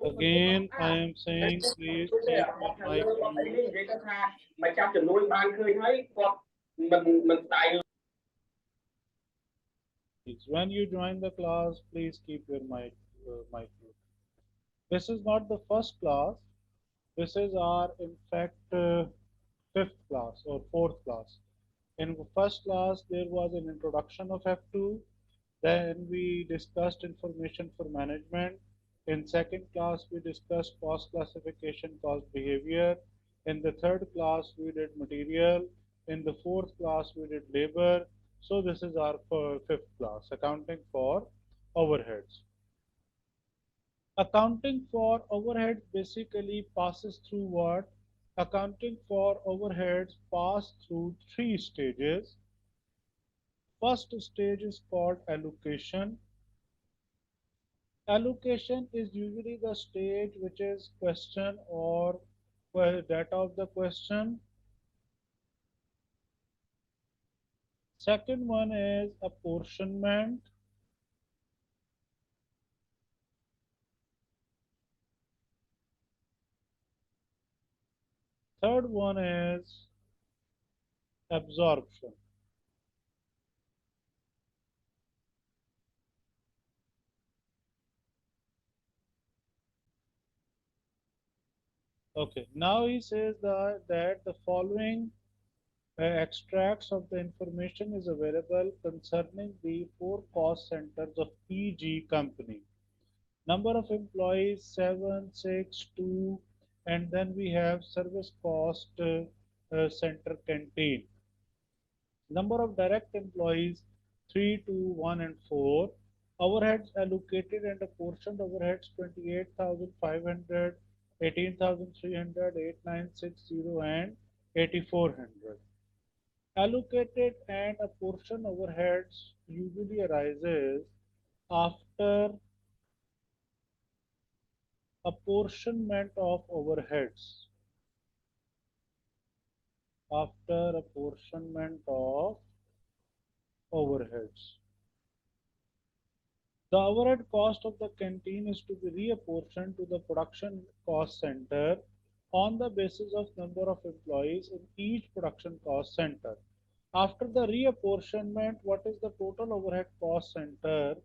Again, I am saying please keep your mic mute. When you join the class, please keep your mic mute. This is not the first class. This is our, in fact, fifth class or fourth class. In the first class, there was an introduction of F2. Then we discussed information for management. In second class, we discussed cost classification, cost behavior. In the third class, we did material. In the fourth class, we did labor. So this is our fifth class, accounting for overheads. Accounting for overheads basically passes through what? Accounting for overheads pass through three stages. First stage is called allocation. Allocation is usually the stage which is question or data of the question. Second one is apportionment. Third one is absorption. Okay, now he says that the following extracts of the information is available concerning the four cost centers of PG company. Number of employees 7, 6, 2, and then we have service cost center canteen. Number of direct employees 3, 2, 1, and 4. Overheads allocated and apportioned overheads 28,500, 18,300, 8,960, and 8,400. Allocated and apportioned overheads usually arises after apportionment of overheads. After apportionment of overheads. The overhead cost of the canteen is to be reapportioned to the production cost center on the basis of number of employees in each production cost center. After the reapportionment, what is the total overhead cost center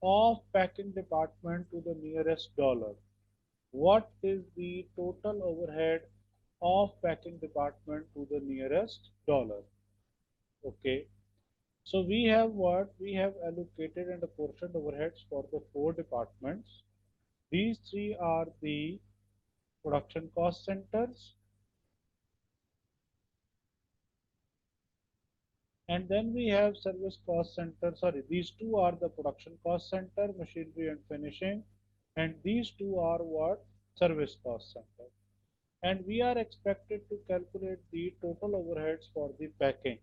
of packing department to the nearest dollar? What is the total overhead of packing department to the nearest dollar? Okay. So we have what? We have allocated and apportioned overheads for the four departments. These three are the production cost centers. And then we have service cost center. Sorry, these two are the production cost center, machinery and finishing. And these two are what? Service cost center. And we are expected to calculate the total overheads for the packing.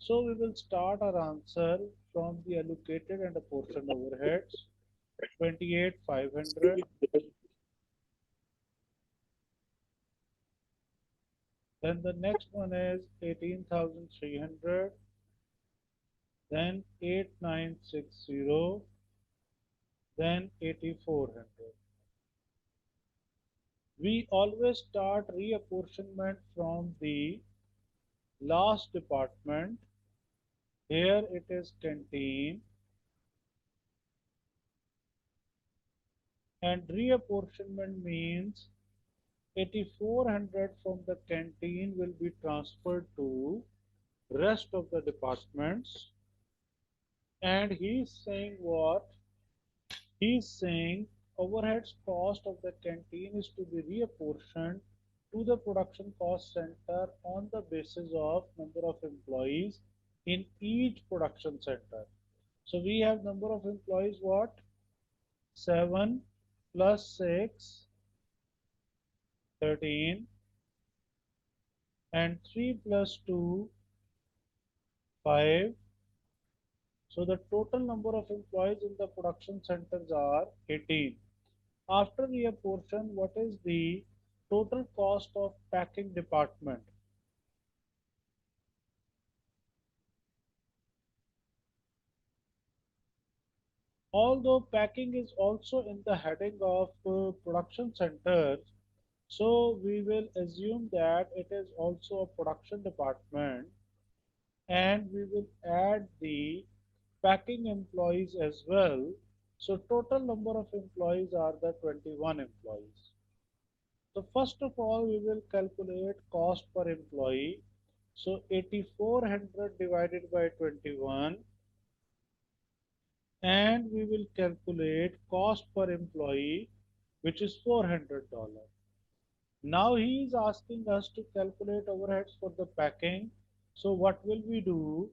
So we will start our answer from the allocated and apportioned overheads, 28,500. Then the next one is 18,300. Then 8,960. Then 8,400. We always start reapportionment from the last department. Here it is canteen, and reapportionment means 8,400 from the canteen will be transferred to rest of the departments. And he's saying what? He's saying overheads cost of the canteen is to be reapportioned to the production cost center on the basis of number of employees in each production center. So we have number of employees what? 7 plus 6, 13, and 3 plus 2, 5. So the total number of employees in the production centers are 18. After reapportion, what is the total cost of packing department? Although packing is also in the heading of production centers, so we will assume that it is also a production department, and we will add the packing employees as well. So total number of employees are the 21 employees. So first of all, we will calculate cost per employee. So 8400 divided by 21, and we will calculate cost per employee, which is $400. Now he is asking us to calculate overheads for the packing. So what will we do?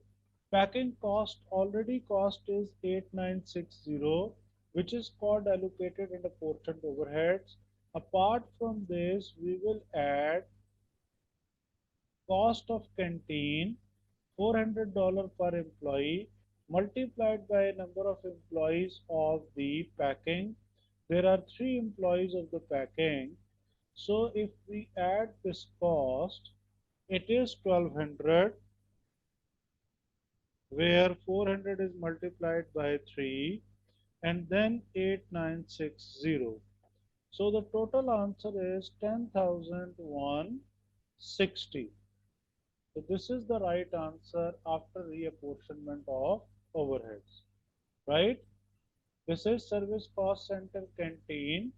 Packing cost, already cost is 8960, which is called allocated and apportioned overheads. Apart from this, we will add cost of canteen, $400 per employee, multiplied by number of employees of the packing. There are 3 employees of the packing. So if we add this cost, it is 1200, where 400 is multiplied by 3, and then 8960. So the total answer is 10,160. So this is the right answer after reapportionment of overheads, right? This is service cost center canteen.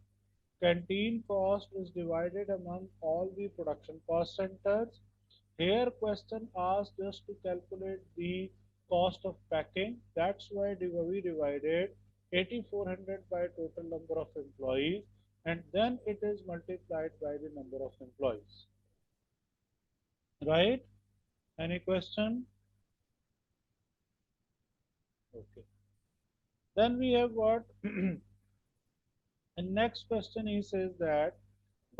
Canteen cost is divided among all the production cost centers. Here question asks us to calculate the cost of packing. That's why we divided 8400 by total number of employees, and then it is multiplied by the number of employees. Right? Any question? Okay. Then we have what? And next question he says that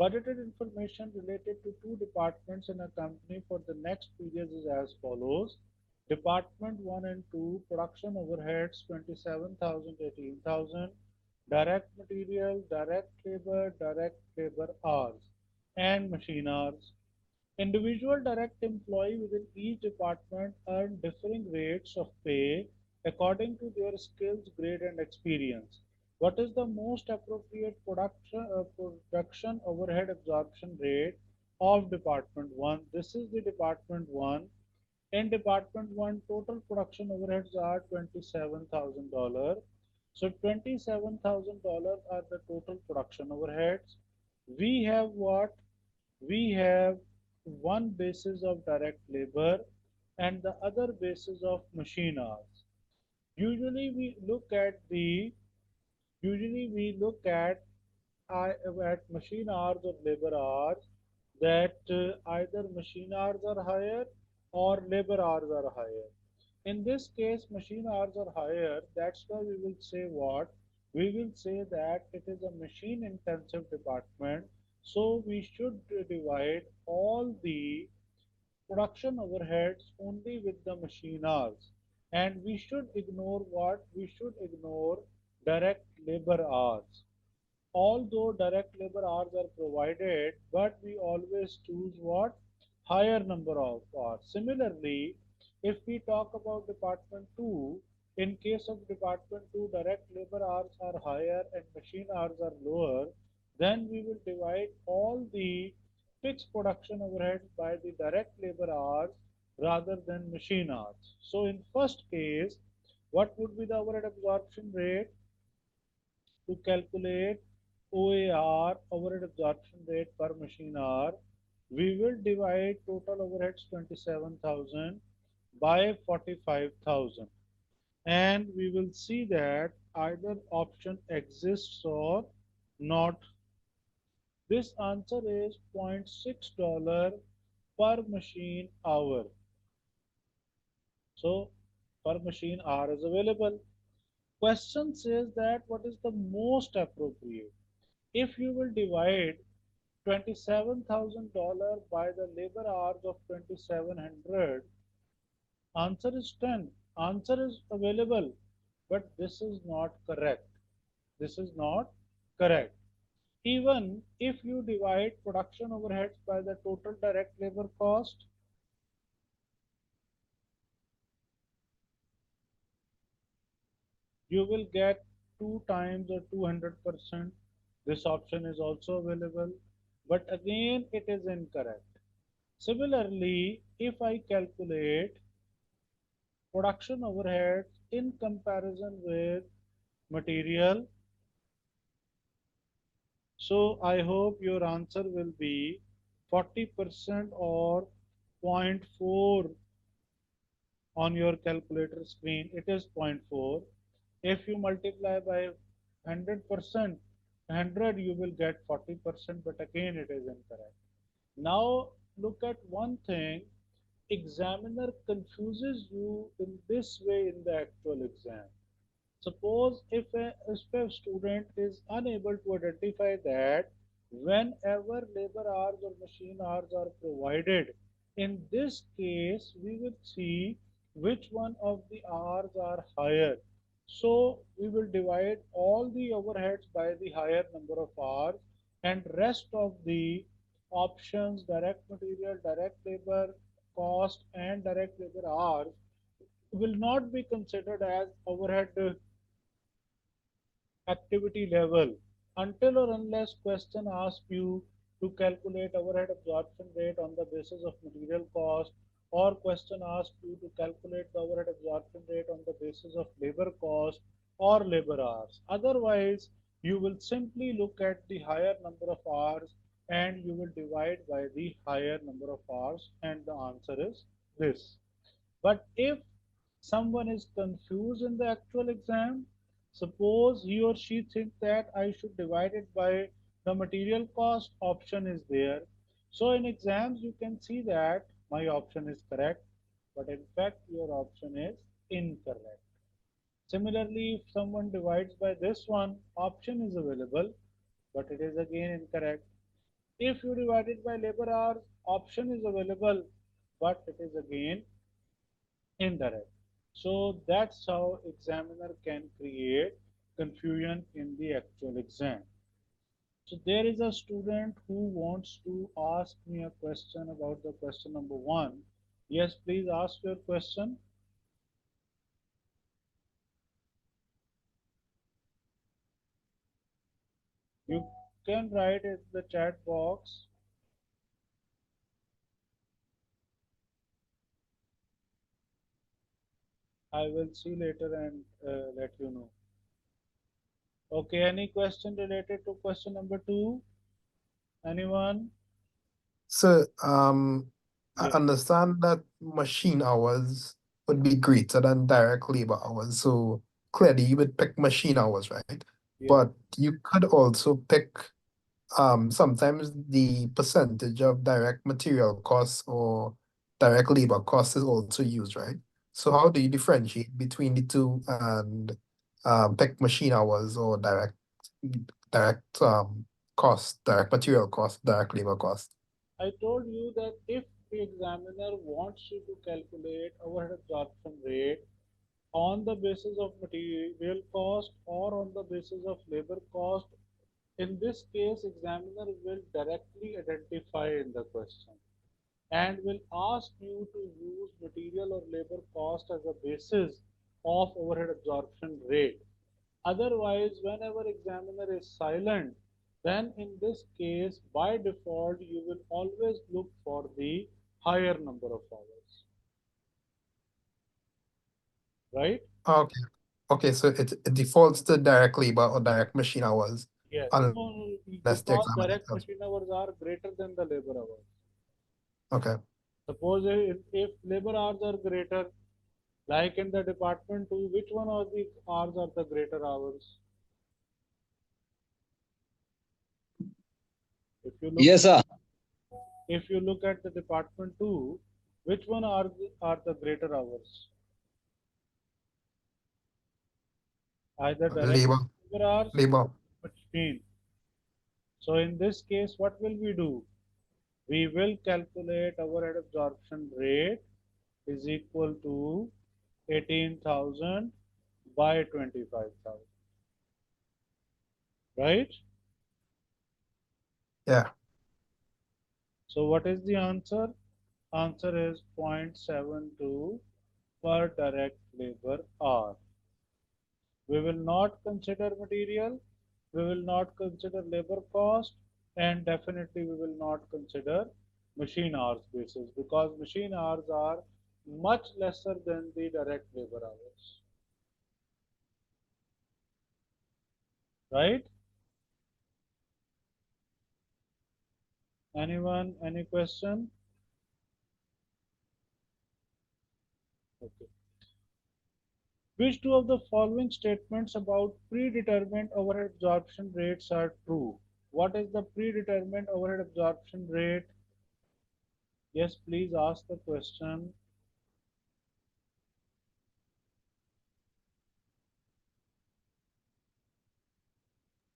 budgeted information related to 2 departments in a company for the next period is as follows. Department 1 and 2, production overheads 27,000, 18,000, direct material, direct labor hours, and machine hours. Individual direct employee within each department earn differing rates of pay according to their skills, grade, and experience. What is the most appropriate production overhead absorption rate of Department 1? This is the Department 1. In Department 1, total production overheads are $27,000. So $27,000 are the total production overheads. We have what? We have one basis of direct labor and the other basis of machine hours. Usually we look at the usually we look at machine hours or labor hours, that either machine hours are higher or labor hours are higher. In this case, machine hours are higher. That's why we will say what? We will say that it is a machine intensive department. So we should divide all the production overheads only with the machine hours. And we should ignore what? We should ignore direct labor hours. Although direct labor hours are provided, but we always choose what? Higher number of hours. Similarly, if we talk about Department 2, in case of Department 2, direct labor hours are higher and machine hours are lower, then we will divide all the fixed production overheads by the direct labor hours rather than machine hours. So in first case, what would be the overhead absorption rate? To calculate OAR, overhead absorption rate per machine hour, we will divide total overheads 27,000 by 45,000, and we will see that either option exists or not. This answer is $0.6 per machine hour. So per machine hour is available. Question says that what is the most appropriate? If you will divide $27,000 by the labor hours of 2700, answer is 10. Answer is available, but this is not correct. This is not correct. Even if you divide production overheads by the total direct labor cost, you will get 2 times or 200%. This option is also available, but again it is incorrect. Similarly, if I calculate production overheads in comparison with material, so I hope your answer will be 40% or zero point 0.4 on your calculator screen. It is zero point 0.4. If you multiply by 100%, 100 you will get 40%, but again it is incorrect. Now look at one thing. Examiner confuses you in this way in the actual exam. Suppose if a student is unable to identify that whenever labor hours or machine hours are provided, in this case we will see which one of the hours are higher. So we will divide all the overheads by the higher number of hours, and rest of the options, direct material, direct labor cost and direct labor hours, will not be considered as overhead activity level until or unless question asks you to calculate overhead absorption rate on the basis of material cost, or question asks you to calculate the overhead absorption rate on the basis of labor cost or labor hours. Otherwise, you will simply look at the higher number of hours and you will divide by the higher number of hours, and the answer is this. But if someone is confused in the actual exam, suppose he or she thinks that I should divide it by the material cost, option is there. So in exams you can see that my option is correct, but in fact your option is incorrect. Similarly, if someone divides by this one, option is available, but it is again incorrect. If you divide it by labor hours, option is available, but it is again indirect. So that's how examiner can create confusion in the actual exam. So there is a student who wants to ask me a question about the question number one. Yes, please ask your question. You can write in the chat box. I will see later and let you know. Okay, any question related to question number two? Anyone? So, I Yes, understand that machine hours would be greater than direct labor hours. So clearly you would pick machine hours, right? yes. But you could also pick sometimes the percentage of direct material costs or direct labor costs is also used, right? So how do you differentiate between the two and pick machine hours or direct cost, direct material cost, direct labor cost? I told you that if the examiner wants you to calculate overhead absorption rate on the basis of material cost or on the basis of labor cost, in this case, examiner will directly identify in the question and will ask you to use material or labor cost as a basis of overhead absorption rate. Otherwise, whenever examiner is silent, then in this case, by default, you will always look for the higher number of hours, right? Okay. Okay, so it defaults to direct labor or direct machine hours Yes. unless No, the examiner because tells. direct machine hours are greater than the labor hours. Okay. Suppose if labor hours are greater, like in the department 2, which one of the hours are the greater hours? If you look Yes, sir. if you look at the department 2, which one are the greater hours? Either direct Labor, labor hours labor. or machine. So in this case, what will we do? We will calculate overhead absorption rate is equal to 18,000 by 25,000, right? Yeah. So what is the answer? Answer is 0.72 per direct labor hour. We will not consider material, we will not consider labor cost, and definitely we will not consider machine hours basis because machine hours are much lesser than the direct labor hours. Right? Anyone, any question? Okay. Which two of the following statements about predetermined overhead absorption rates are true? What is the predetermined overhead absorption rate? Yes, please ask the question.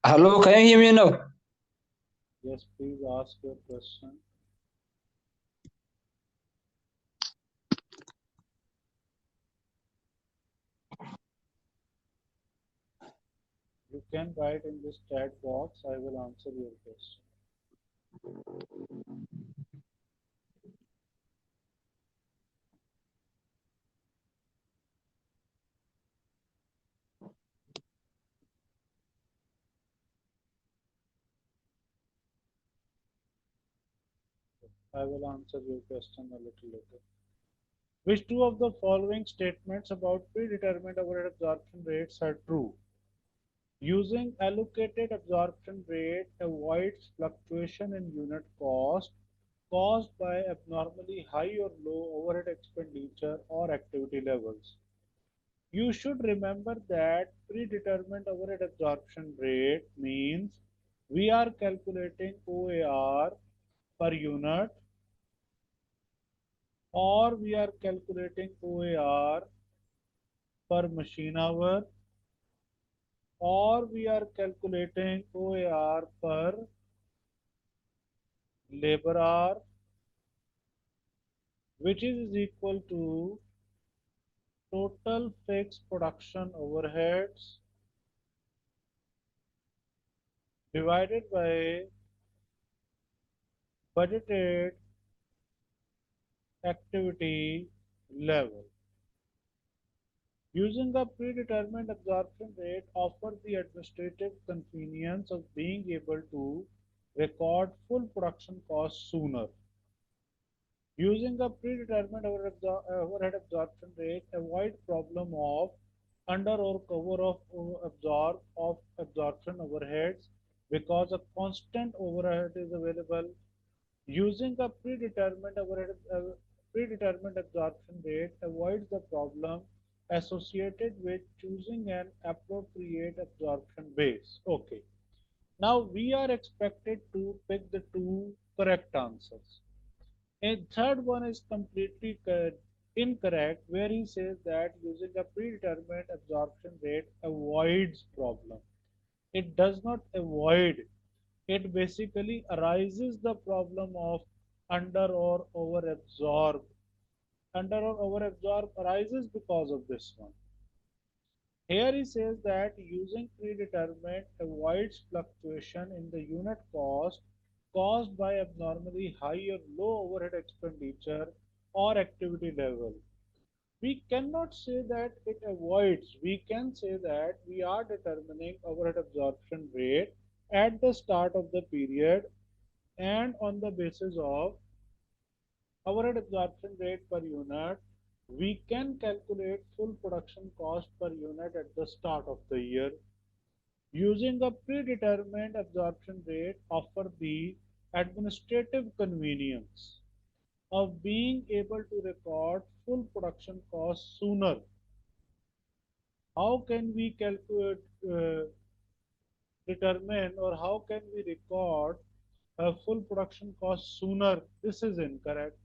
Hello, can you hear me now? Yes, please ask your question. You can write in this chat box. I will answer your question. I will answer your question a little later. Which two of the following statements about predetermined overhead absorption rates are true? Using allocated absorption rate avoids fluctuation in unit cost caused by abnormally high or low overhead expenditure or activity levels. You should remember that predetermined overhead absorption rate means we are calculating OAR per unit or we are calculating OAR per machine hour or we are calculating OAR per labor hour, which is equal to total fixed production overheads divided by budgeted activity level. Using a predetermined absorption rate offers the administrative convenience of being able to record full production costs sooner. Using a predetermined overhead absorption rate avoid problem of under or cover of absorption overheads because a constant overhead is available. Using a predetermined absorption rate avoids the problem associated with choosing an appropriate absorption base. Okay. Now we are expected to pick the two correct answers. A third one is completely incorrect, where he says that using a predetermined absorption rate avoids problem. It does not avoid. It basically arises the problem of under or over absorb. Under or over absorb arises because of this one. Here he says that using predetermined avoids fluctuation in the unit cost caused by abnormally high or low overhead expenditure or activity level. We cannot say that it avoids. We can say that we are determining overhead absorption rate at the start of the period and on the basis of overhead absorption rate per unit, we can calculate full production cost per unit at the start of the year. Using a predetermined absorption rate offer the administrative convenience of being able to record full production costs sooner. How can we calculate, determine, or how can we record a full production cost sooner? This is incorrect.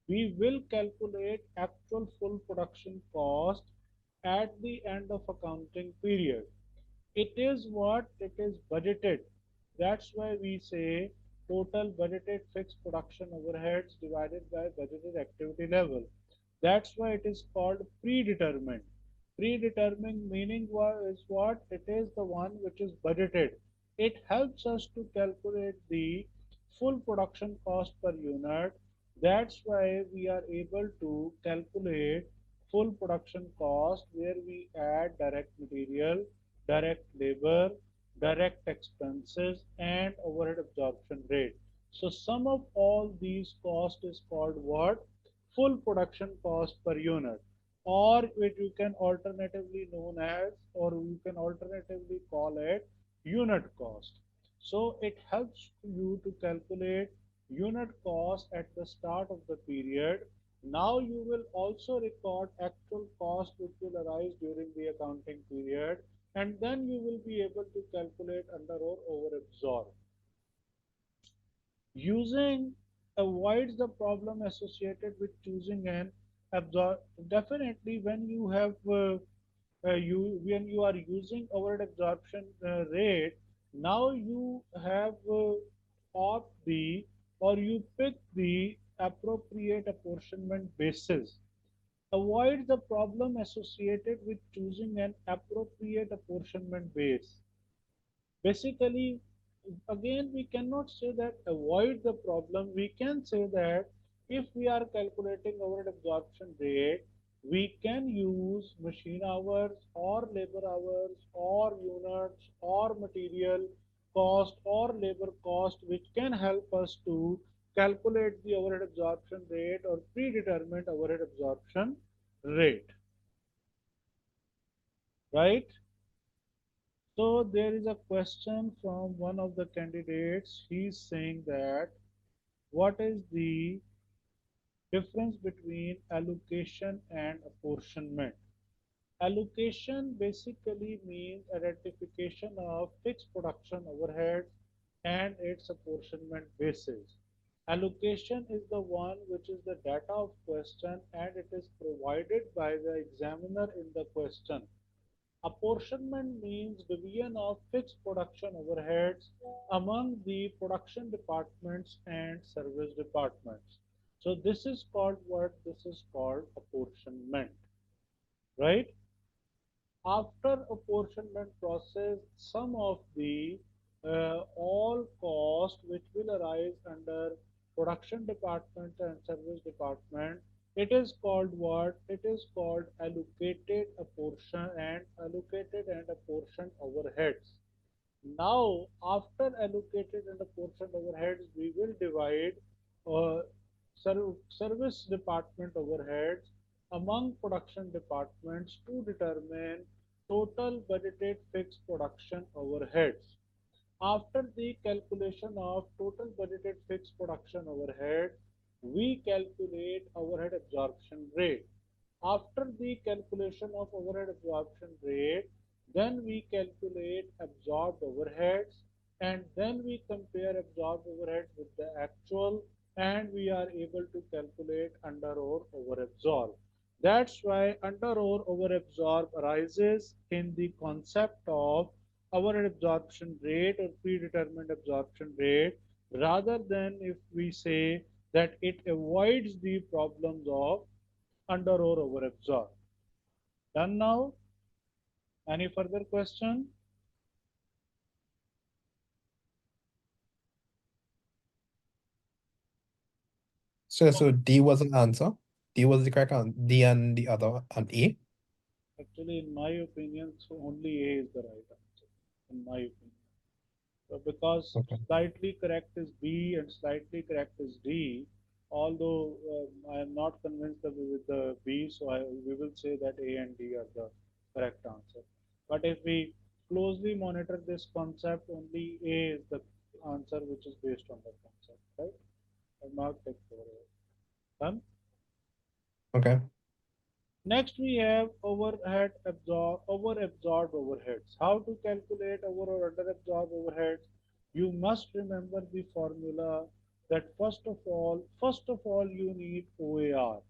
We will calculate actual full production cost at the end of accounting period. It is what it is budgeted. That's why we say total budgeted fixed production overheads divided by budgeted activity level. That's why it is called predetermined. Predetermined meaning is what? It is the one which is budgeted. It helps us to calculate the full production cost per unit. That's why we are able to calculate full production cost where we add direct material direct labor, direct expenses, and overhead absorption rate. So sum of all these costs is called what? Full production cost per unit, or which you can alternatively known as, or you can alternatively call it unit cost. So it helps you to calculate unit cost at the start of the period. Now you will also record actual cost which will arise during the accounting period, and then you will be able to calculate under or over absorb. Using avoids the problem associated with choosing an absorb. Definitely, when you have when you are using overhead absorption rate, now you have opt the or you pick the appropriate apportionment basis. Avoid the problem associated with choosing an appropriate apportionment base. Basically, again, we cannot say that avoid the problem. We can say that if we are calculating overhead absorption rate, we can use machine hours or labor hours or units or material cost or labor cost, which can help us to calculate the overhead absorption rate or predetermined overhead absorption rate, right? So there is a question from one of the candidates. He's saying that what is the difference between allocation and apportionment? Allocation basically means identification of fixed production overheads and its apportionment basis. Allocation is the one which is the data of question and it is provided by the examiner in the question. Apportionment means division of fixed production overheads among the production departments and service departments. So this is called what? This is called apportionment, right? After apportionment process, some of the all cost which will arise under production department and service department, it is called what? It is called allocated and apportioned overheads. Now, after allocated and apportioned overheads, we will divide uh, service department overheads among production departments to determine total budgeted fixed production overheads. After the calculation of total budgeted fixed production overhead, we calculate overhead absorption rate. After the calculation of overhead absorption rate, then we calculate absorbed overheads, and then we compare absorbed overheads with the actual, and we are able to calculate under or over absorb. That's why under or over absorb arises in the concept of overhead absorption rate or predetermined absorption rate, rather than if we say that it avoids the problems of under or over absorb. Done now? Any further question? So D was an answer. D was the correct answer. D and the other and A. Actually, in my opinion, so only A is the right answer, in my opinion. So because Okay. slightly correct is B and slightly correct is D, although I am not convinced with the B, so we will say that A and D are the correct answer. But if we closely monitor this concept, only A is the answer which is based on the concept, right? I'll not take over. Done? Okay. Next, we have over absorbed overheads. How to calculate over or under absorbed overheads? You must remember the formula that first of all, you need OAR.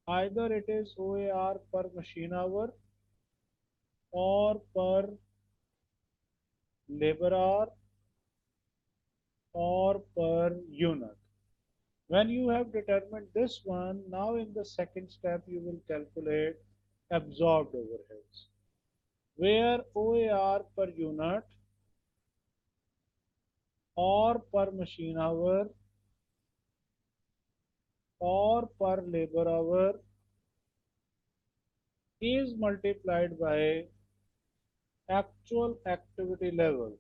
Either it is OAR per machine hour or per labor hour or per unit. When you have determined this one, now in the second step, you will calculate absorbed overheads, where OAR per unit or per machine hour or per labor hour is multiplied by actual activity level.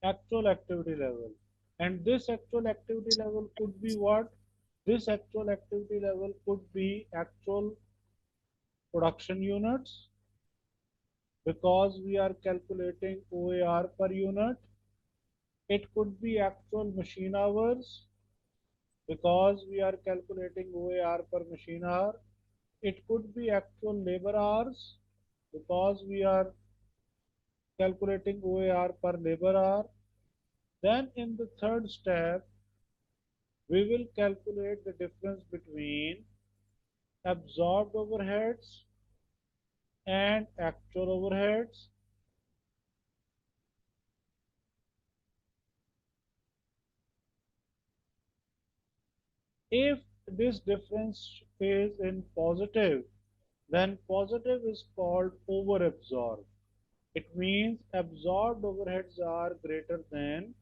Actual activity level. And this actual activity level could be what? This actual activity level could be actual production units because we are calculating OAR per unit. It could be actual machine hours because we are calculating OAR per machine hour. It could be actual labor hours because we are calculating OAR per labor hour. Then in the third step, we will calculate the difference between absorbed overheads and actual overheads. If this difference is in positive, then positive is called overabsorbed. It means absorbed overheads are greater than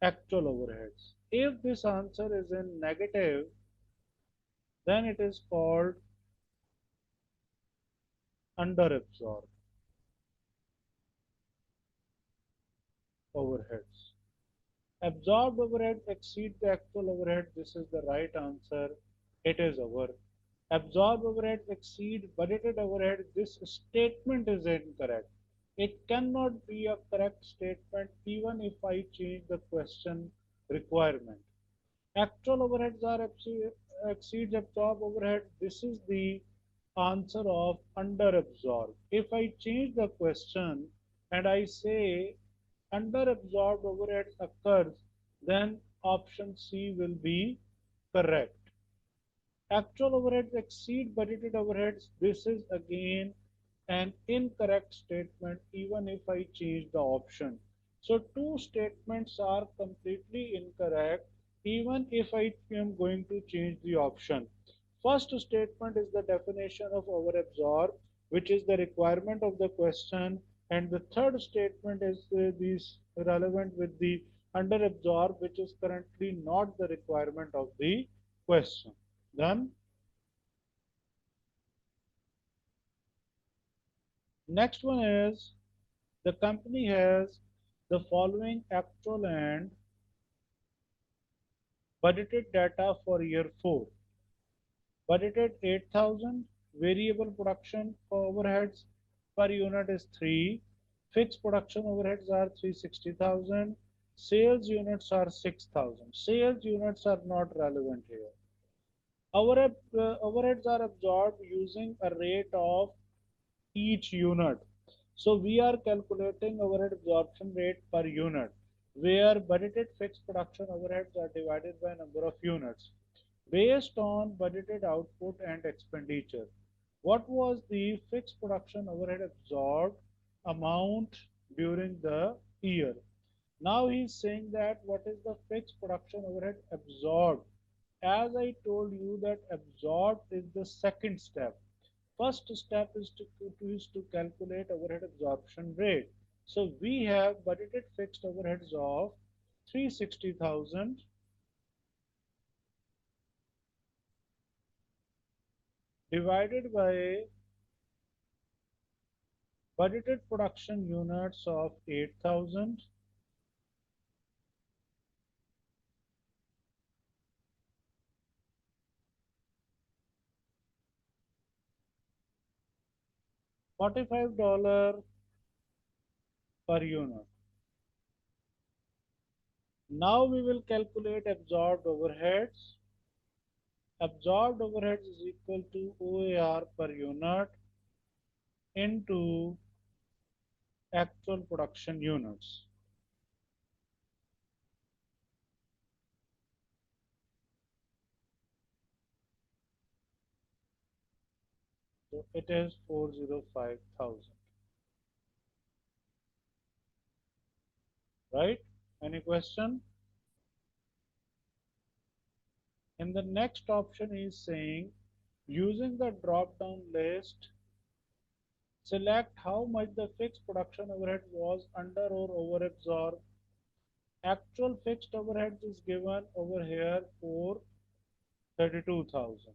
actual overheads. If this answer is in negative, then it is called underabsorbed overheads. Absorbed overheads exceed the actual overhead. This is the right answer. It is over. Absorbed overheads exceed budgeted overhead. This statement is incorrect. It cannot be a correct statement even if I change the question requirement. Actual overheads are exceeds absorbed overhead. This is the answer of underabsorbed. If I change the question and I say underabsorbed overheads occurs, then option C will be correct. Actual overheads exceed budgeted overheads. This is again an incorrect statement even if I change the option. So two statements are completely incorrect even if I am going to change the option. First statement is the definition of overabsorb, which is the requirement of the question, and the third statement is this relevant with the underabsorb, which is currently not the requirement of the question. Done. Next one is the company has the following actual and budgeted data for year 4. Budgeted 8,000, variable production overheads per unit is 3, fixed production overheads are 360,000, sales units are 6,000. Sales units are not relevant here. Overheads are absorbed using a rate of each unit. So we are calculating overhead absorption rate per unit, where budgeted fixed production overheads are divided by number of units based on budgeted output and expenditure. What was the fixed production overhead absorbed amount during the year? Now he is saying that what is the fixed production overhead absorbed? As I told you that absorbed is the second step. First step is to calculate overhead absorption rate. So we have budgeted fixed overheads of 360,000 divided by budgeted production units of 8,000. $45 per unit. Now we will calculate absorbed overheads. Absorbed overheads is equal to OAR per unit into actual production units. So it is 405,000. Right? Any question? In the next option is saying using the drop down list, select how much the fixed production overhead was under or over absorbed. Actual fixed overhead is given over here for 32,000.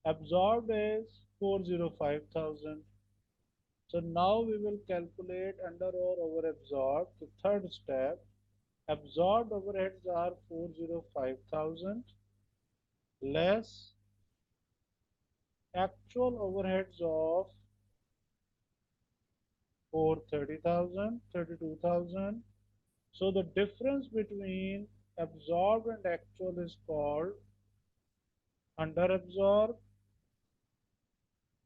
Absorbed is 405,000. So now we will calculate under or over absorbed. The third step, absorbed overheads are 405,000 less actual overheads of 430,000, 32,000. So the difference between absorbed and actual is called under absorbed.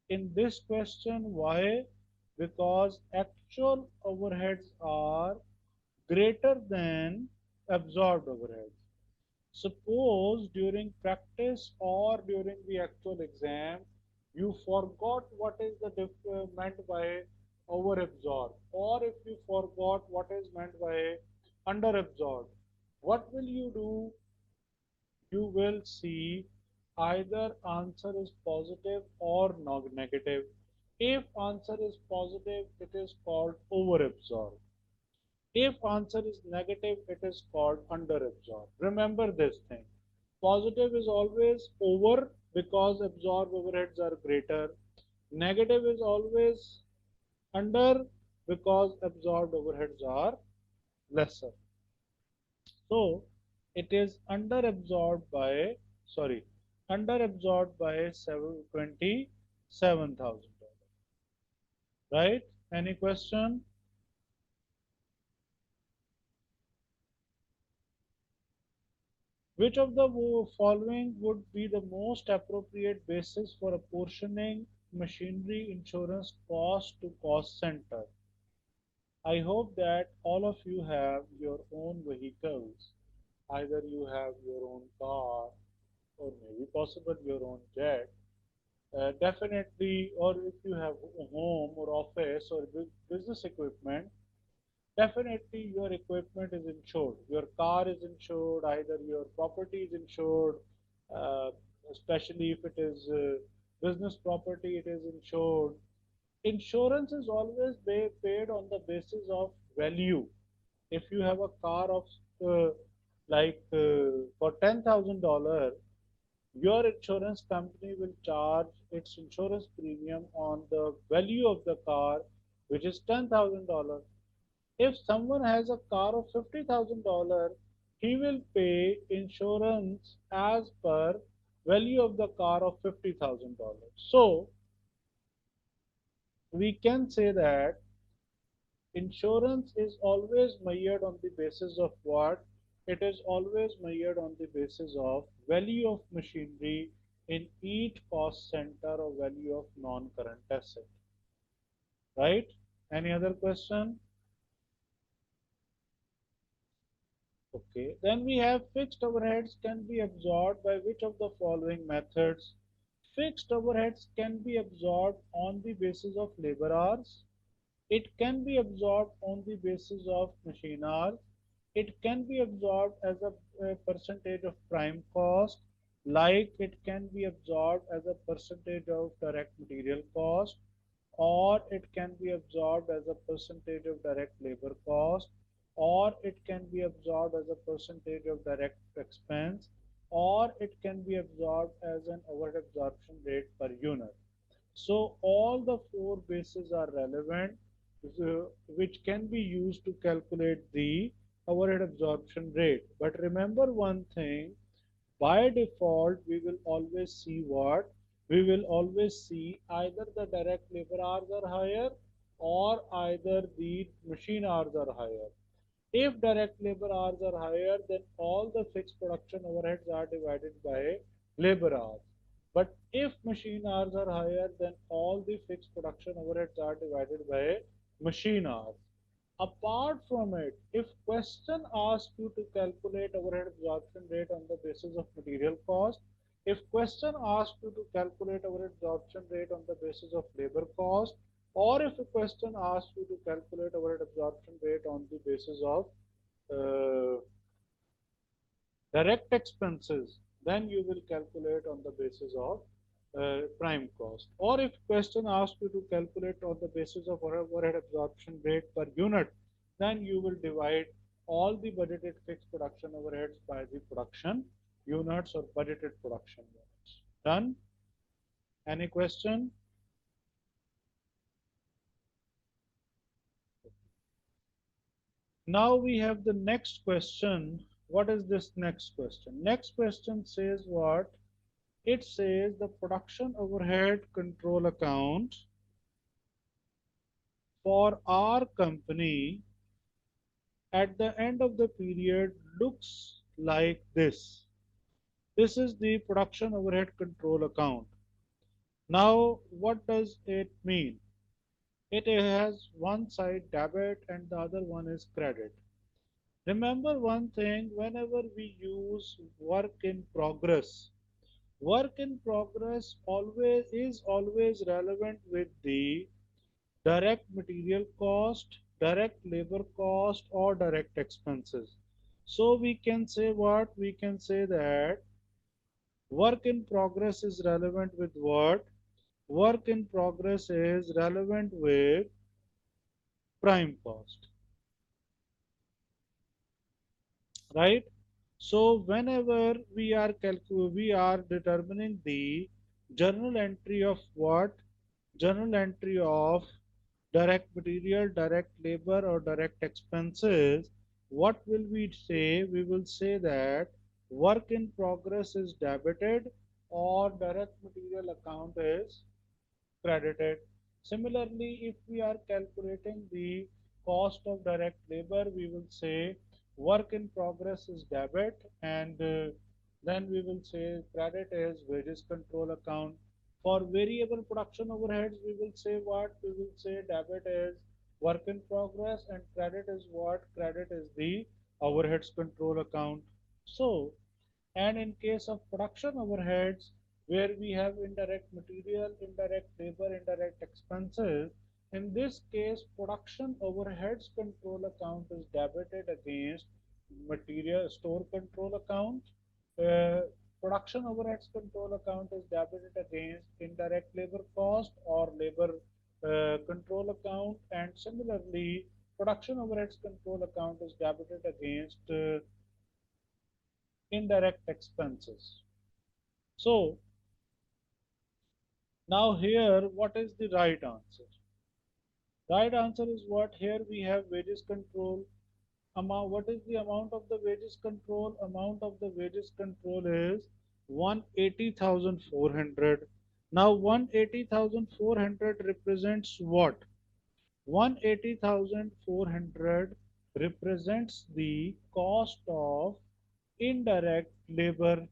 In this question, why? Because actual overheads are greater than absorbed overheads. Suppose during practice or during the actual exam, you forgot what is the meant by over absorbed, or if you forgot what is meant by under absorbed, what will you do? You will see either answer is positive or negative. If answer is positive, it is called over absorbed. If answer is negative, it is called under absorbed. Remember this thing. Positive is always over because absorbed overheads are greater. Negative is always under because absorbed overheads are lesser. So it is under absorbed by, sorry, under absorbed by 27,000. Right? Any question? Which of the following would be the most appropriate basis for apportioning machinery insurance cost to cost center? I hope that all of you have your own vehicles. Either you have your own car or maybe possible your own jet. Definitely, or if you have a home or office or business equipment, definitely your equipment is insured. Your car is insured, either your property is insured, uh, especially if it is business property, it is insured. Insurance is always paid on the basis of value. If you have a car of uh, for $10,000, your insurance company will charge its insurance premium on the value of the car, which is $10,000. If someone has a car of $50,000, he will pay insurance as per value of the car of $50,000. So we can say that insurance is always measured on the basis of what? It is always measured on the basis of value of machinery in each cost center or value of non-current asset. Right? Any other question? Okay. Then we have fixed overheads can be absorbed by which of the following methods? Fixed overheads can be absorbed on the basis of labor hours. It can be absorbed on the basis of machine hours. It can be absorbed as a percentage of prime cost, like it can be absorbed as a percentage of direct material cost, or it can be absorbed as a percentage of direct labor cost, or it can be absorbed as a percentage of direct expense, or it can be absorbed as an overhead absorption rate per unit. So all the four bases are relevant, which can be used to calculate the overhead absorption rate. But remember one thing, by default, we will always see what? We will always see either the direct labor hours are higher or either the machine hours are higher. If direct labor hours are higher, then all the fixed production overheads are divided by labor hours. But if machine hours are higher, then all the fixed production overheads are divided by machine hours. Apart from it, if question asks you to calculate overhead absorption rate on the basis of material cost, if question asks you to calculate overhead absorption rate on the basis of labor cost, or if a question asks you to calculate overhead absorption rate on the basis of uh, direct expenses, then you will calculate on the basis of prime cost. Or if question asks you to calculate on the basis of overhead absorption rate per unit, then you will divide all the budgeted fixed production overheads by the production units or budgeted production units. Done? Any question? Now we have the next question. What is this next question? Next question says what? It says the production overhead control account for our company at the end of the period looks like this. This is the production overhead control account. Now, what does it mean? It has one side debit and the other one is credit. Remember one thing, whenever we use work in progress always relevant with the direct material cost, direct labor cost, or direct expenses. So we can say what? We can say that work in progress is relevant with what? Work in progress is relevant with prime cost, right? So whenever we are determining the journal entry of what? Journal entry of direct material, direct labor, or direct expenses, what will we say? We will say that work in progress is debited or direct material account is credited. Similarly, if we are calculating the cost of direct labor, we will say work in progress is debit, and then we will say credit is wages control account. For variable production overheads, we will say what? We will say debit is work in progress and credit is what? Credit is the overheads control account. So, and in case of production overheads, where we have indirect material, indirect labor, indirect expenses, in this case, production overheads control account is debited against material store control account. Uh, Production overheads control account is debited against indirect labor cost or labor control account, and similarly, production overheads control account is debited against indirect expenses. So now here, what is the right answer? Right answer is what? Here we have wages control amount. What is the amount of the wages control? Amount of the wages control is 180,400. Now 180,400 represents what? 180,400 represents the cost of indirect labor.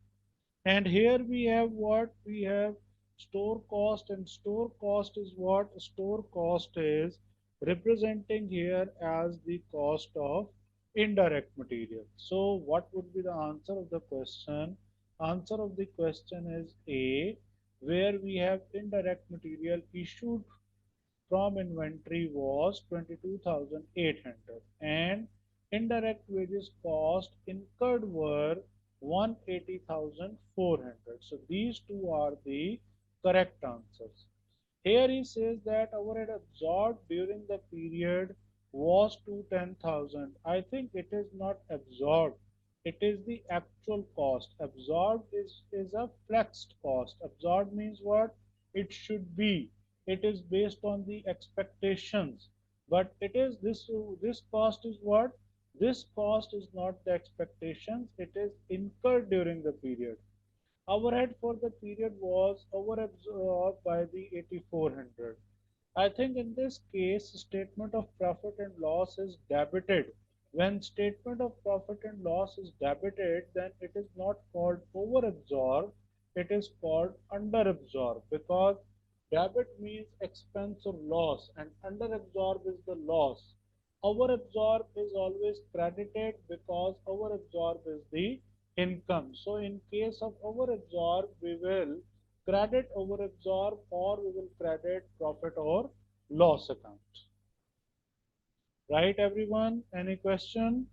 And here we have what? We have store cost, and store cost is what? Store cost is representing here as the cost of indirect material. So what would be the answer of the question? Answer of the question is A, where we have indirect material issued from inventory was 22,800 and indirect wages cost incurred were 180,400. So these two are the correct answers. Here he says that overhead absorbed during the period was to 10,000. I think it is not absorbed. It is the actual cost. Absorbed is a flexed cost. Absorbed means what? It should be. It is based on the expectations. But it is this cost is what? This cost is not the expectations. It is incurred during the period. Overhead for the period was overabsorbed by the 8400. I think in this case, statement of profit and loss is debited. When statement of profit and loss is debited, then it is not called overabsorbed, it is called underabsorbed, because debit means expense or loss and underabsorbed is the loss. Overabsorb is always credited because overabsorb is the income. So in case of overabsorb, we will credit overabsorb or we will credit profit or loss account. Right, everyone? Any question?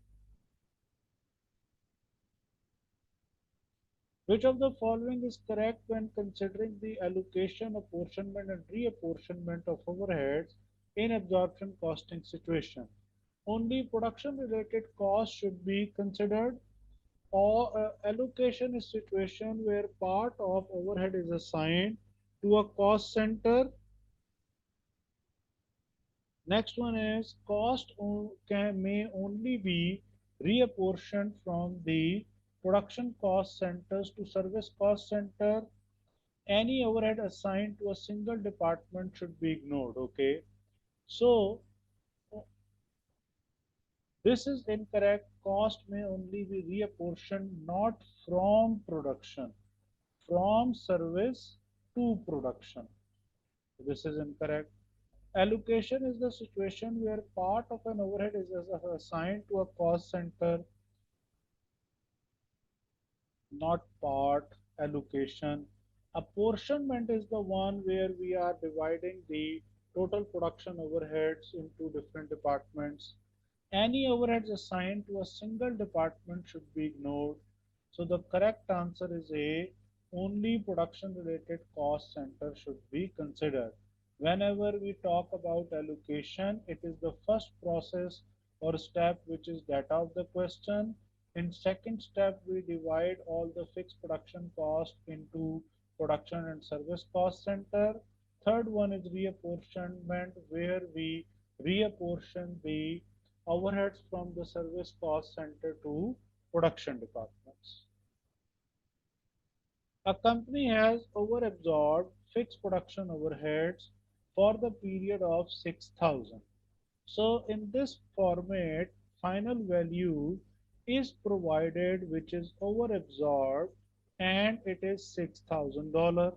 Which of the following is correct when considering the allocation, apportionment, and reapportionment of overheads in absorption costing situation? Only production related costs should be considered, or allocation is situation where part of overhead is assigned to a cost center. Next one is may only be reapportioned from the production cost centers to service cost center. Any overhead assigned to a single department should be ignored. Okay, so this is incorrect. Cost may only be reapportioned not from production, from service to production. This is incorrect. Allocation is the situation where part of an overhead is assigned to a cost center, not part. Allocation. Apportionment is the one where we are dividing the total production overheads into different departments. Any overheads assigned to a single department should be ignored. So the correct answer is A. Only production related cost center should be considered. Whenever we talk about allocation, it is the first process or step which is data of the question. In second step, we divide all the fixed production cost into production and service cost center. Third one is reapportionment, where we reapportion the overheads from the service cost center to production departments. A company has overabsorbed fixed production overheads for the period of 6,000. So in this format, final value is provided which is overabsorbed and it is $6,000.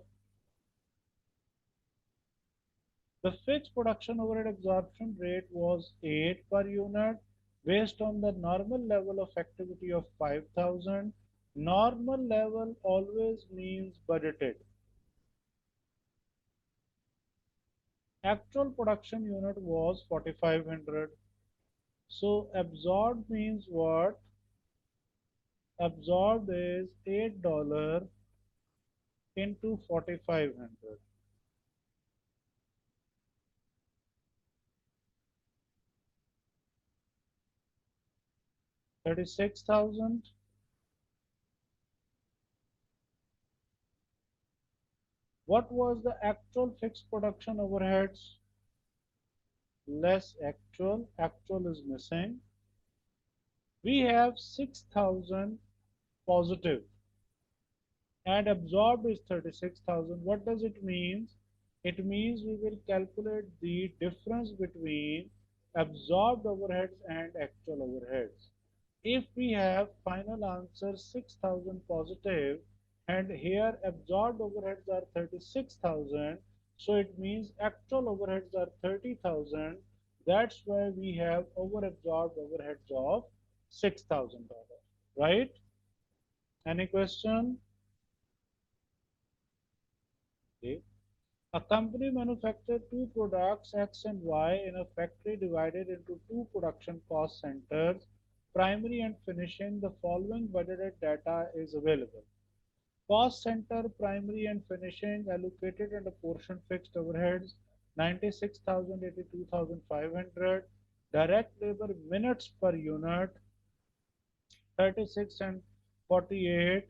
The fixed production overhead absorption rate was 8 per unit based on the normal level of activity of 5,000. Normal level always means budgeted. Actual production unit was 4,500. So absorbed means what? Absorbed is $8 into 4,500. 36,000. What was the actual fixed production overheads? Less actual. Actual is missing. We have 6,000 positive and absorbed is 36,000. What does it mean? It means we will calculate the difference between absorbed overheads and actual overheads. If we have final answer 6,000 positive and here absorbed overheads are 36,000, so it means actual overheads are 30,000. That's why we have overabsorbed overheads of $6,000. Right? Any question? Okay. A company manufactured two products X and Y in a factory divided into two production cost centers, primary and finishing. The following budgeted data is available. Cost center, primary and finishing, allocated and apportioned fixed overheads, 96,000, 82,500. Direct labor minutes per unit, 36 and 48.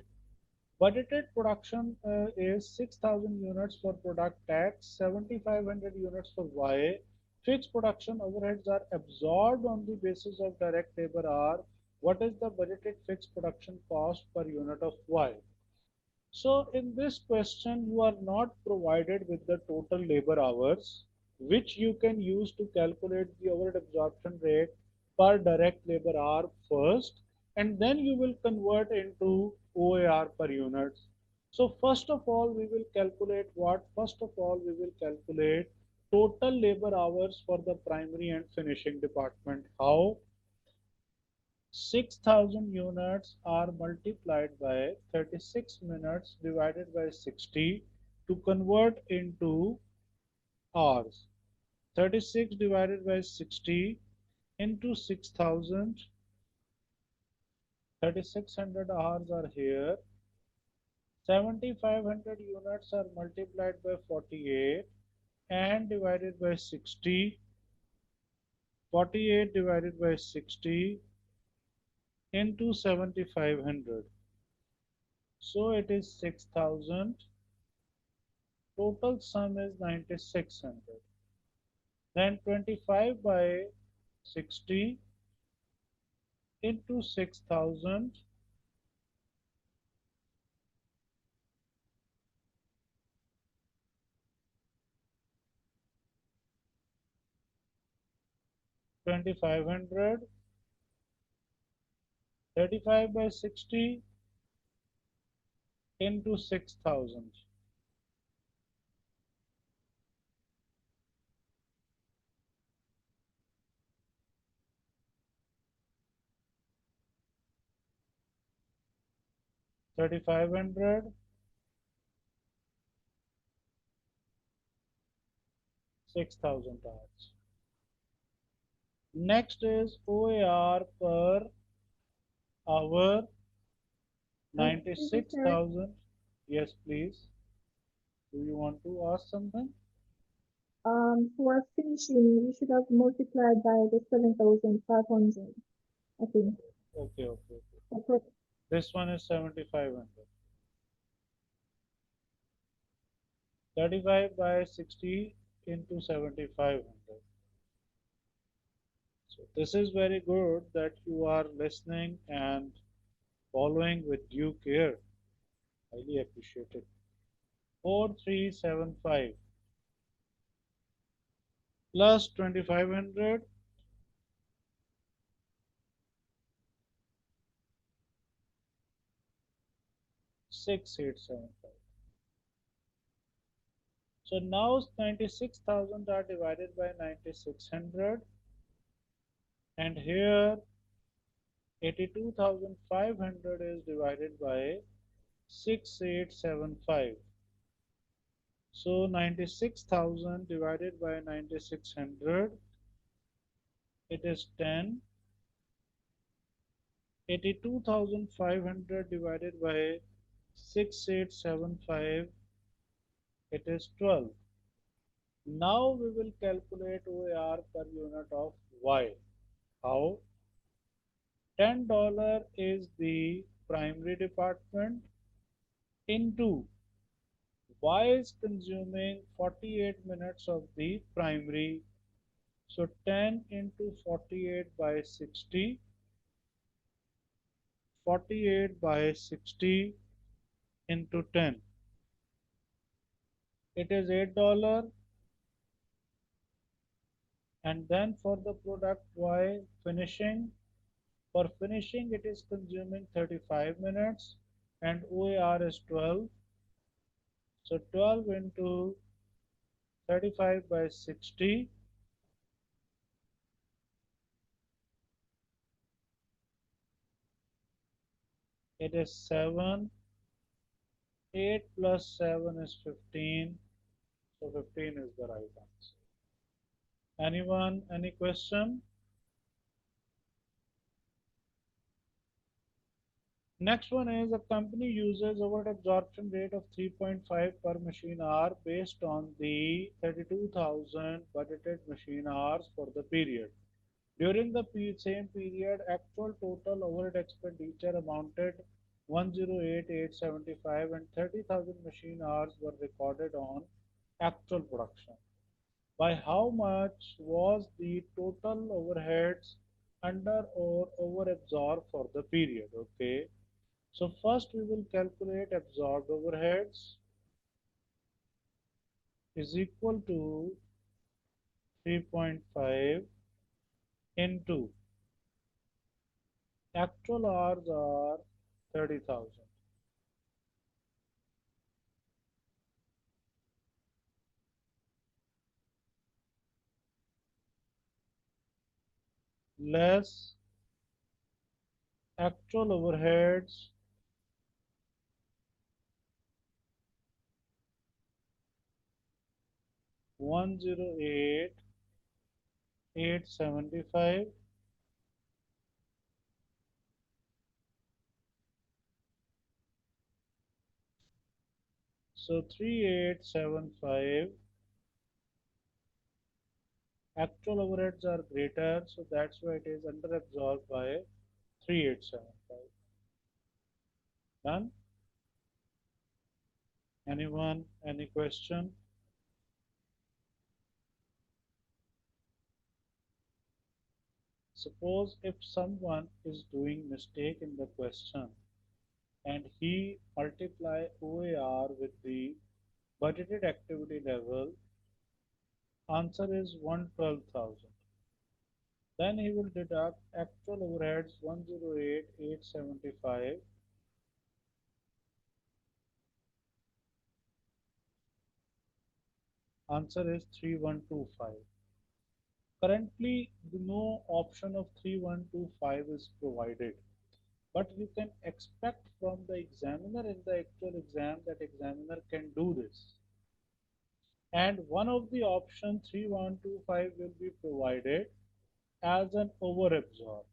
Budgeted production is 6,000 units for product X, 7,500 units for Y. Fixed production overheads are absorbed on the basis of direct labor R. What is the budgeted fixed production cost per unit of Y? So in this question, you are not provided with the total labor hours, which you can use to calculate the overhead absorption rate per direct labor hour first, and then you will convert into OAR per units. So first of all, we will calculate what? First of all, we will calculate total labor hours for the primary and finishing department. How? 6,000 units are multiplied by 36 minutes divided by 60 to convert into hours. 36 divided by 60 into 6,000. 3,600 hours are here. 7,500 units are multiplied by 48 and divided by 60. 48 divided by 60 into 7,500. So it is 6,000. total sum is 9600. Then 25 by 60 into 6000, 2500, 35 by 60 into 6000. 3500, 6000 hours. Next is OAR per hour, Excuse me, sir. 96,000. Yes, please. Do you want to ask something? For finishing, we should have multiplied by the 7,500, I think. Okay, okay, okay. Okay. This one is 7500. 35 by 60 into 7500. So this is very good that you are listening and following with due care. Highly appreciated. 4375 plus 2500, 6875. So now 96,000 are divided by 9600, and here 82,500 is divided by 6875. So 96,000 divided by 9600, it is 10. 82,500 divided by 6875, it is 12. Now we will calculate OAR per unit of Y. How? $10 is the primary department into Y is consuming 48 minutes of the primary. So 10 into 48 by 60, 48 by 60 into 10. It is $8. And then for the product Y finishing, for finishing it is consuming 35 minutes and OAR is 12. So 12 into 35 by 60, it is 7. 8 plus 7 is 15. So 15 is the right answer. Anyone, any question? Next one is a company uses overhead absorption rate of 3.5 per machine hour based on the 32,000 budgeted machine hours for the period. During the same period, actual total overhead expenditure amounted 108,875 and 30,000 machine hours were recorded on actual production. By how much was the total overheads under or over absorbed for the period? Okay. So first we will calculate absorbed overheads is equal to 3.5 into actual hours are 30,000 less actual overheads 108,875. So 3875, actual overheads are greater, so that's why it is under absorbed by 3875. Done. Anyone? Any question? Suppose if someone is doing mistake in the question and he multiply OAR with the budgeted activity level, answer is 112,000. Then he will deduct actual overheads 108,875. Answer is 3125. Currently, no option of 3125 is provided, but you can expect from the examiner in the actual exam that examiner can do this. And one of the option 3125 will be provided as an overabsorb.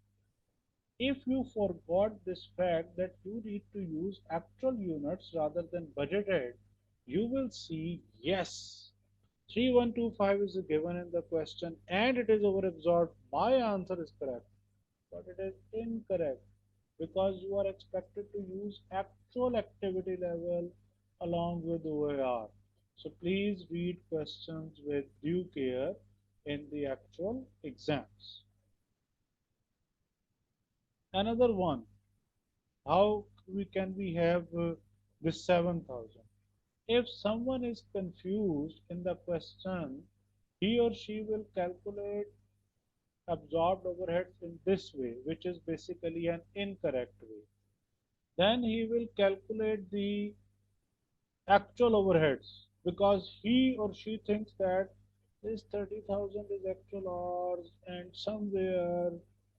If you forgot this fact that you need to use actual units rather than budgeted, you will see yes, 3125 is given in the question and it is overabsorbed. My answer is correct, but it is incorrect because you are expected to use actual activity level along with OAR. So please read questions with due care in the actual exams. Another one, how we have this 7,000? If someone is confused in the question, he or she will calculate absorbed overheads in this way, which is basically an incorrect way. Then he will calculate the actual overheads because he or she thinks that this 30,000 is actual hours, and somewhere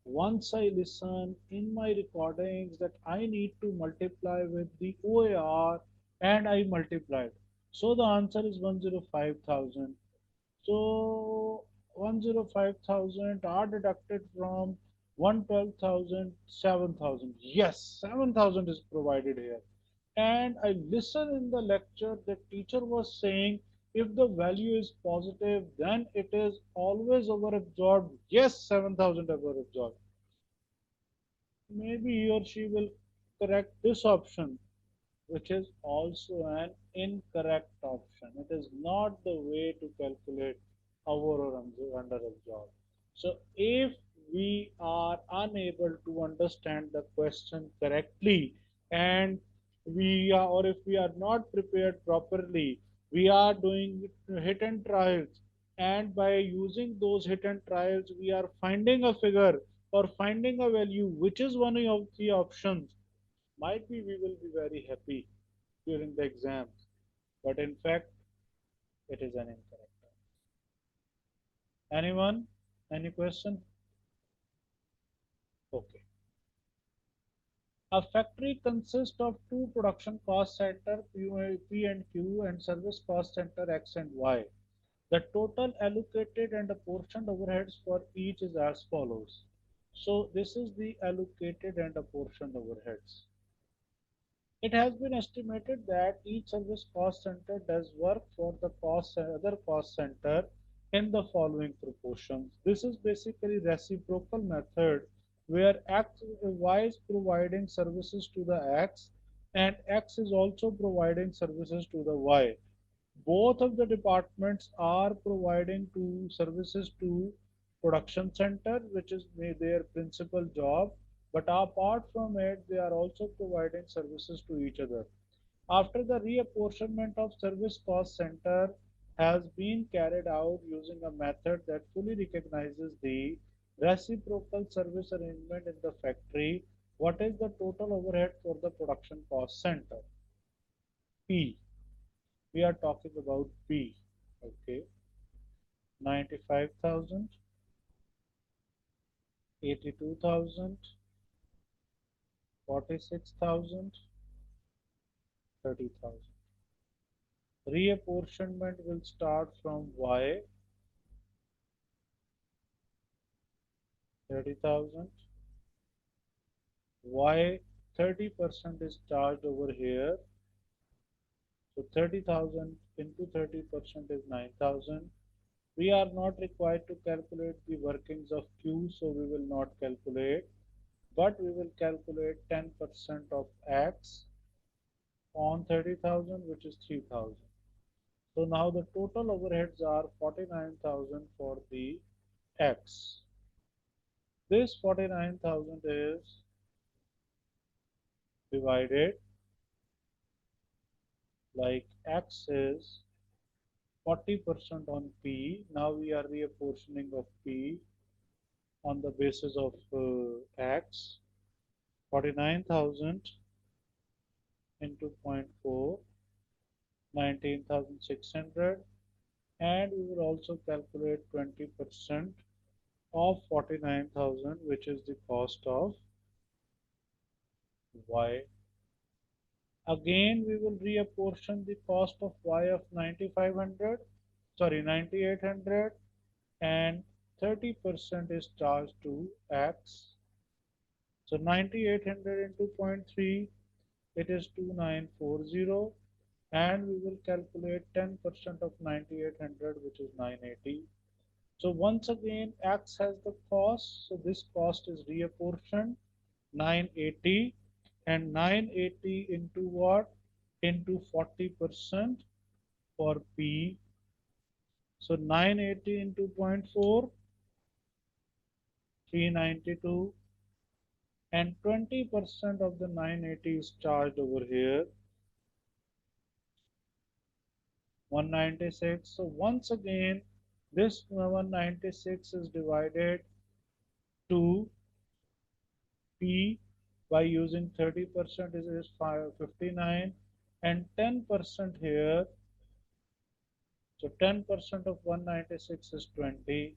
once I listen in my recordings that I need to multiply with the OAR and I multiplied. So the answer is 105,000. So 105,000 are deducted from 112,000, 7,000. Yes, 7,000 is provided here. And I listened in the lecture, the teacher was saying if the value is positive, then it is always overabsorbed. Yes, 7,000 overabsorbed. Maybe he or she will correct this option, which is also an incorrect option. It is not the way to calculate over or under absorbed. So if we are unable to understand the question correctly and we are, or if we are not prepared properly, we are doing hit and trials, and by using those hit and trials we are finding a figure or finding a value which is one of the options, might be we will be very happy during the exams, but in fact, it is an incorrect answer. Anyone? Any question? Okay. A factory consists of two production cost center P and Q and service cost center X and Y. The total allocated and apportioned overheads for each is as follows. So this is the allocated and apportioned overheads. It has been estimated that each service cost center does work for the other cost center in the following proportions. This is basically reciprocal method where Y is providing services to the X and X is also providing services to the Y. Both of the departments are providing services to production center, which is their principal job, but apart from it they are also providing services to each other. After the reapportionment of service cost center has been carried out using a method that fully recognizes the reciprocal service arrangement in the factory, what is the total overhead for the production cost center? P. We are talking about P. Okay. 95,000, 82,000, 46,000, 30,000. Reapportionment will start from Y, 30,000. Y 30% is charged over here. So 30,000 into 30% is 9,000. We are not required to calculate the workings of Q, so we will not calculate, but we will calculate 10% of X on 30,000, which is 3,000. So now the total overheads are 49,000 for the X. This 49,000 is divided, like X is 40% on P. Now we are reapportioning of P on the basis of X. 49,000 into zero point 0.4, 19,600, and we will also calculate 20% of 49,000, which is the cost of Y. Again, we will reapportion the cost of Y of 9,500, sorry, 9,800, and 30% is charged to X. So 9,800 into zero point 0.3, it is 2,940, and we will calculate 10% of 9,800, which is 980. So once again, X has the cost, so this cost is reapportioned 980, and 980 into what? Into 40% for P. So 980 into zero point 0.4, 392, and 20% of the 980 is charged over here, 196. So once again, this 196 is divided to P by using 30%, is 59, and 10% here. So 10% of 196 is 20.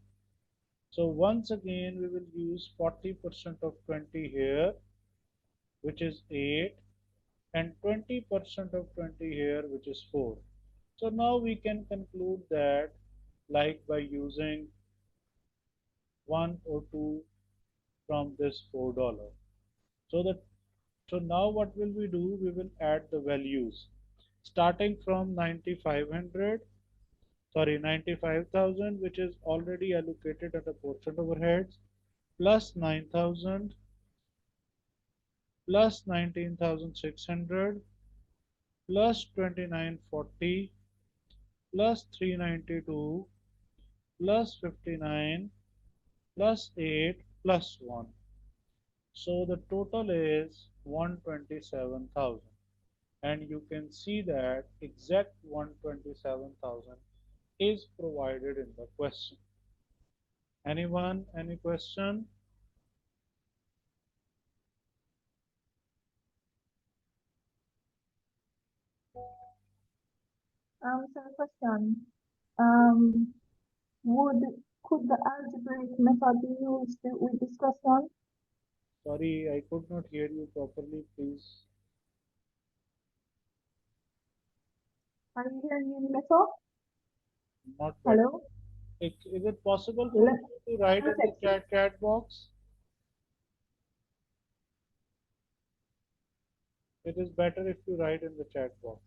So once again, we will use 40% of 20 here, which is 8, and 20% of 20 here, which is 4. So now we can conclude that, like by using 1 or 2 from this $4. So that so now what will we do? We will add the values starting from 9,500, sorry, 95,000, which is already allocated at a portion overheads, plus 9,000, plus 19,600, plus 2,940, plus 392, plus 59, plus 8, plus 1. So the total is 127,000. And you can see that exact 127,000 is provided in the question. Anyone, any question? So question. Um, would could the algebraic method be used with this question? Sorry, I could not hear you properly, please. Are you hearing me, Meto? Not better. Hello? Is it possible for Let, you to write in the chat box? It is better if you write in the chat box.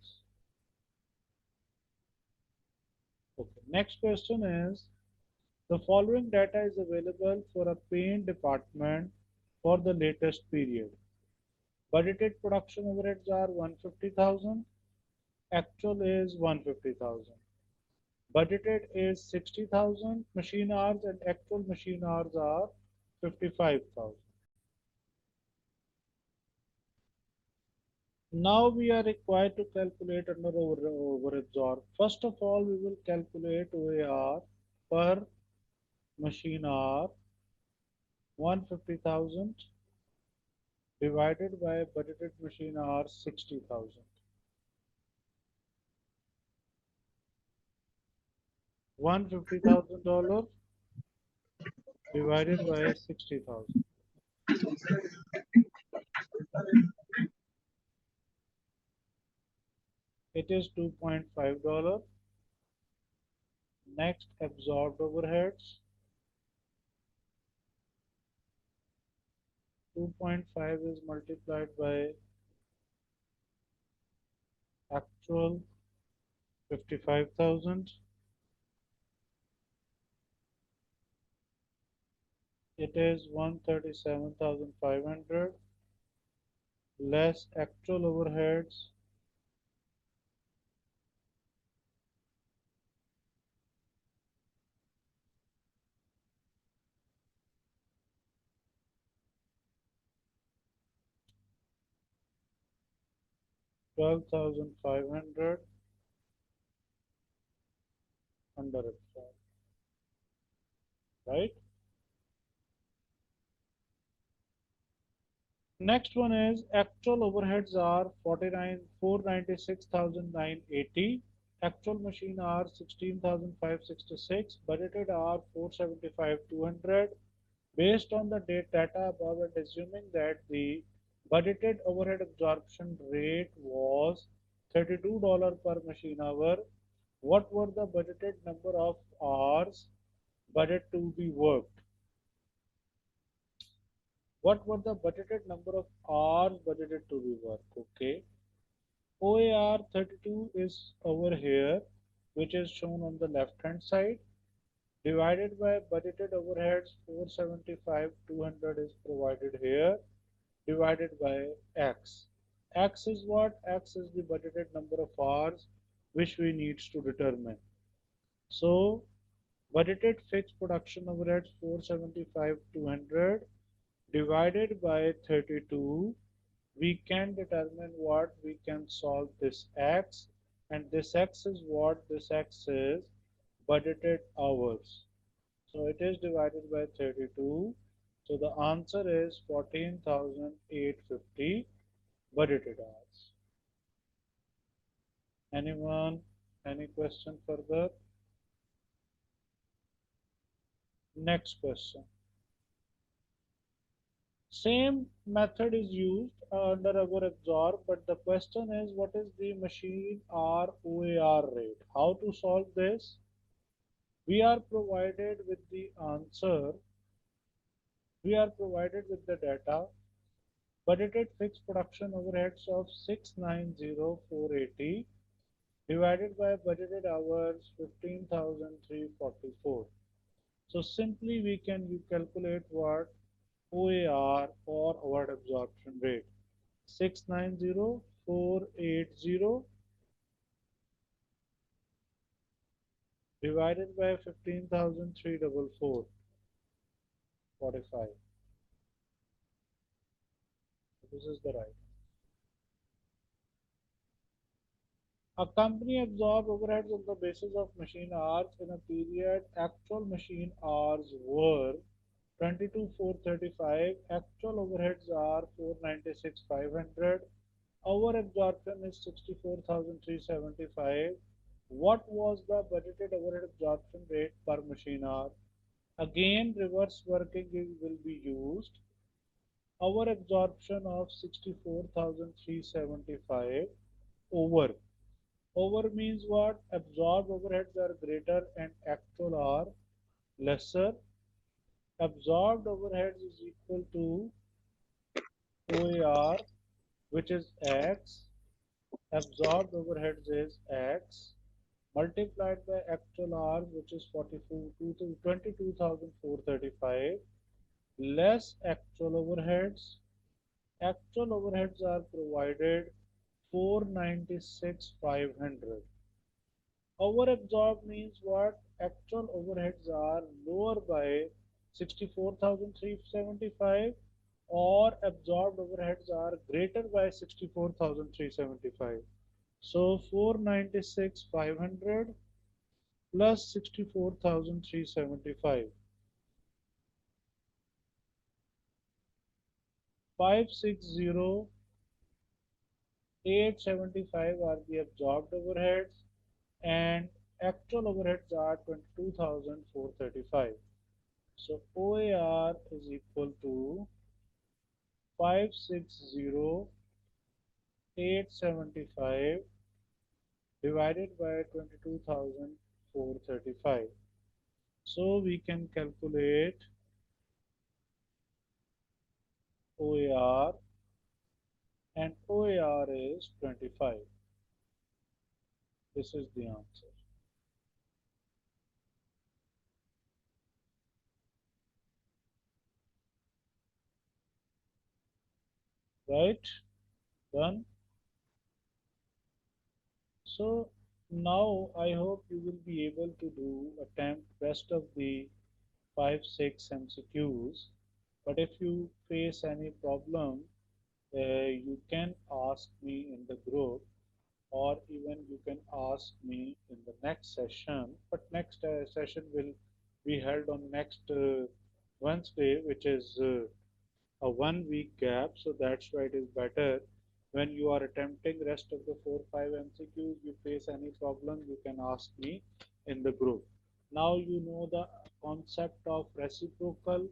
Okay. Next question is, the following data is available for a paint department for the latest period. Budgeted production overheads are 150,000. Actual is 150,000. Budgeted is 60,000 machine hours, and actual machine hours are 55,000. Now we are required to calculate under over absorb. First of all, we will calculate OAR per machine hour, 150,000 divided by budgeted machine hours, 60,000. $150,000 divided by 60,000. It is $2.5. Next, absorbed overheads. 2.5 is multiplied by actual 55,000. It is 137,500 less actual overheads 12,500 under absorb, right? Next one is actual overheads are 496,980. Actual machine are 16,566. Budgeted are 475,200. Based on the data above and assuming that the budgeted overhead absorption rate was $32 per machine hour, what were the budgeted number of hours budget to be worked? What were the budgeted number of hours budgeted to be worked? Okay. OAR 32 is over here, which is shown on the left hand side, divided by budgeted overheads 475, 200 is provided here, divided by X. X is what? X is the budgeted number of hours which we need to determine. So, budgeted fixed production overheads 475, 200 divided by 32, we can determine what we can solve this x, and this x is what? This x is budgeted hours. So it is divided by 32. So the answer is 14,850 budgeted hours. Anyone? Any question further? Next question. Same method is used under our absorb, but the question is what is the machine ROAR rate? How to solve this? We are provided with the answer, we are provided with the data, budgeted fixed production overheads of 690,480 divided by budgeted hours 15,344. So simply we can calculate what? OAR or overhead absorption rate. 690,480 divided by 15,344, 45. This is the right. A company absorbs overheads on the basis of machine hours in a period. Actual machine hours were 22,435. Actual overheads are 496,500. Our absorption is 64,375. What was the budgeted overhead absorption rate per machine hour? Again, reverse working will be used. Our absorption of 64,375 over. Over means what? Absorbed overheads are greater and actual are lesser. Absorbed overheads is equal to OAR, which is X. Absorbed overheads is X multiplied by actual hours, which is 22,435, less actual overheads. Actual overheads are provided 496,500. Overabsorbed means what? Actual overheads are lower by 64,375 or absorbed overheads are greater by 64,375. So 496,500 plus 64,375. 560,875 are the absorbed overheads and actual overheads are 22,435. So OAR is equal to 560,875 divided by 22,435. So we can calculate OAR, and OAR is 25. This is the answer. Right? Done. So now I hope you will be able to attempt rest of the 5, 6 MCQs. But if you face any problem, you can ask me in the group, or even you can ask me in the next session. But next session will be held on next Wednesday, which is a 1 week gap. So that's why it is better when you are attempting rest of the 4 5 MCQs, you face any problem, you can ask me in the group. Now you know the concept of reciprocal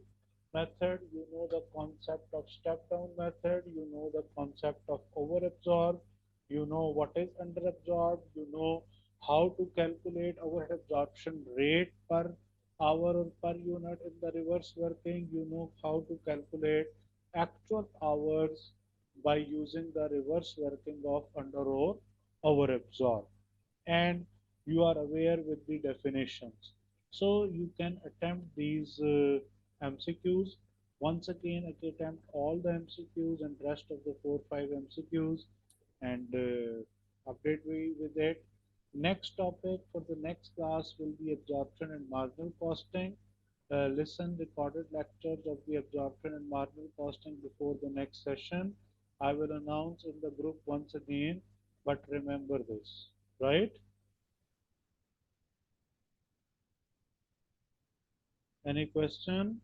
method, you know the concept of step down method, you know the concept of over absorb, you know what is under absorbed, you know how to calculate overhead absorption rate per hour or per unit in the reverse working, you know how to calculate actual hours by using the reverse working of under or over absorb, and you are aware with the definitions. So you can attempt these MCQs. Once again, I attempt all the MCQs and rest of the 4 5 MCQs and update me with it. Next topic for the next class will be absorption and marginal costing. Listen recorded lectures of the absorption and marginal costing before the next session. I will announce in the group once again, but remember this, right? Any question?